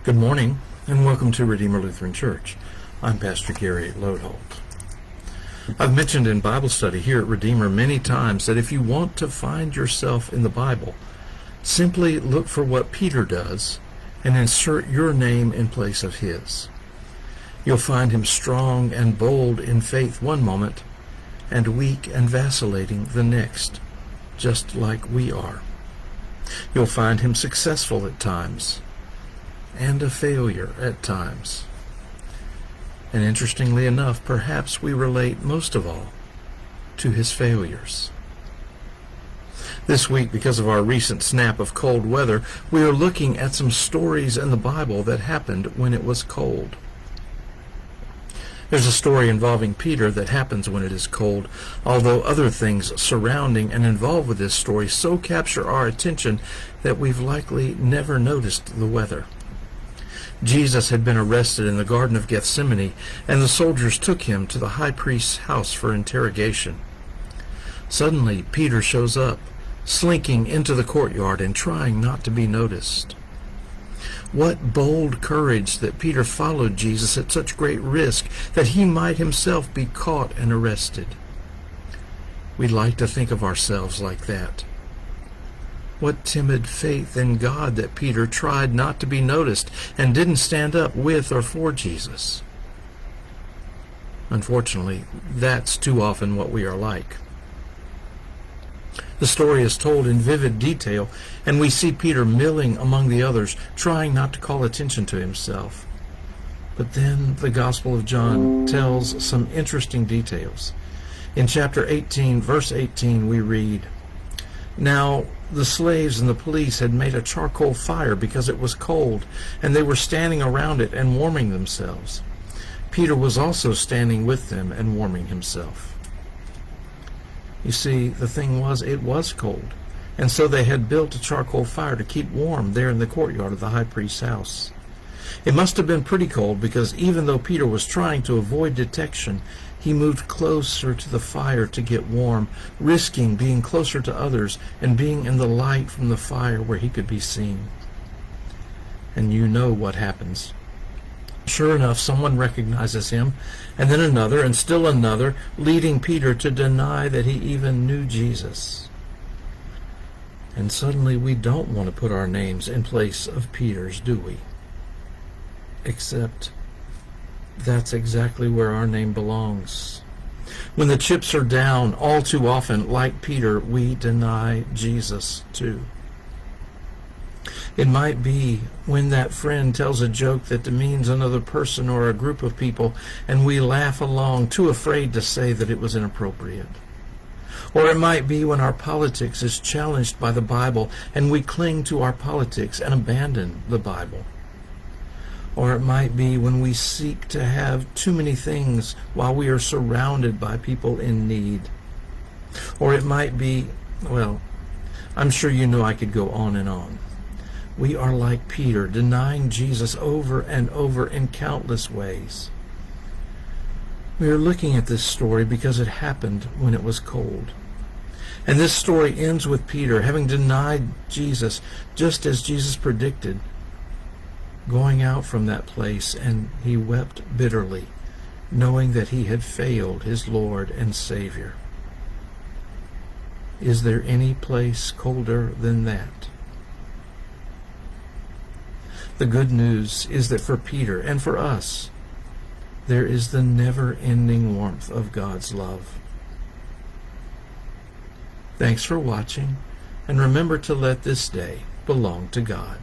Good morning, and welcome to Redeemer Lutheran Church. I'm Pastor Gary Lodeholt. I've mentioned in Bible study here at Redeemer many times that if you want to find yourself in the Bible, simply look for what Peter does and insert your name in place of his. You'll find him strong and bold in faith one moment, and weak and vacillating the next, just like we are. You'll find him successful at times, and a failure at times. And interestingly enough, perhaps we relate most of all to his failures. This week, because of our recent snap of cold weather, we are looking at some stories in the Bible that happened when it was cold. There's a story involving Peter that happens when it is cold, although other things surrounding and involved with this story so capture our attention that we've likely never noticed the weather. Jesus had been arrested in the Garden of Gethsemane, and the soldiers took him to the high priest's house for interrogation. Suddenly, Peter shows up, slinking into the courtyard and trying not to be noticed. What bold courage that Peter followed Jesus at such great risk that he might himself be caught and arrested. We'd like to think of ourselves like that. What timid faith in God that Peter tried not to be noticed and didn't stand up with or for Jesus. Unfortunately, that's too often what we are like. The story is told in vivid detail, and we see Peter milling among the others, trying not to call attention to himself. But then the Gospel of John tells some interesting details. In chapter 18, verse 18, we read, "Now the slaves and the police had made a charcoal fire because it was cold, and they were standing around it and warming themselves. Peter was also standing with them and warming himself." You see, the thing was, it was cold, and so they had built a charcoal fire to keep warm there in the courtyard of the high priest's house. It must have been pretty cold, because even though Peter was trying to avoid detection, he moved closer to the fire to get warm, risking being closer to others and being in the light from the fire where he could be seen. And you know what happens. Sure enough, someone recognizes him, and then another, and still another, leading Peter to deny that he even knew Jesus. And suddenly we don't want to put our names in place of Peter's, do we? Except that's exactly where our name belongs. When the chips are down, all too often, like Peter, we deny Jesus too. It might be when that friend tells a joke that demeans another person or a group of people, and we laugh along, too afraid to say that it was inappropriate. Or it might be when our politics is challenged by the Bible, and we cling to our politics and abandon the Bible. Or it might be when we seek to have too many things while we are surrounded by people in need. Or it might be, well, I'm sure you know I could go on and on. We are like Peter, denying Jesus over and over in countless ways. We are looking at this story because it happened when it was cold. And this story ends with Peter having denied Jesus, just as Jesus predicted, going out from that place, and he wept bitterly, knowing that he had failed his Lord and Savior. Is there any place colder than that? The good news is that for Peter and for us, there is the never-ending warmth of God's love. Thanks for watching, and remember to let this day belong to God.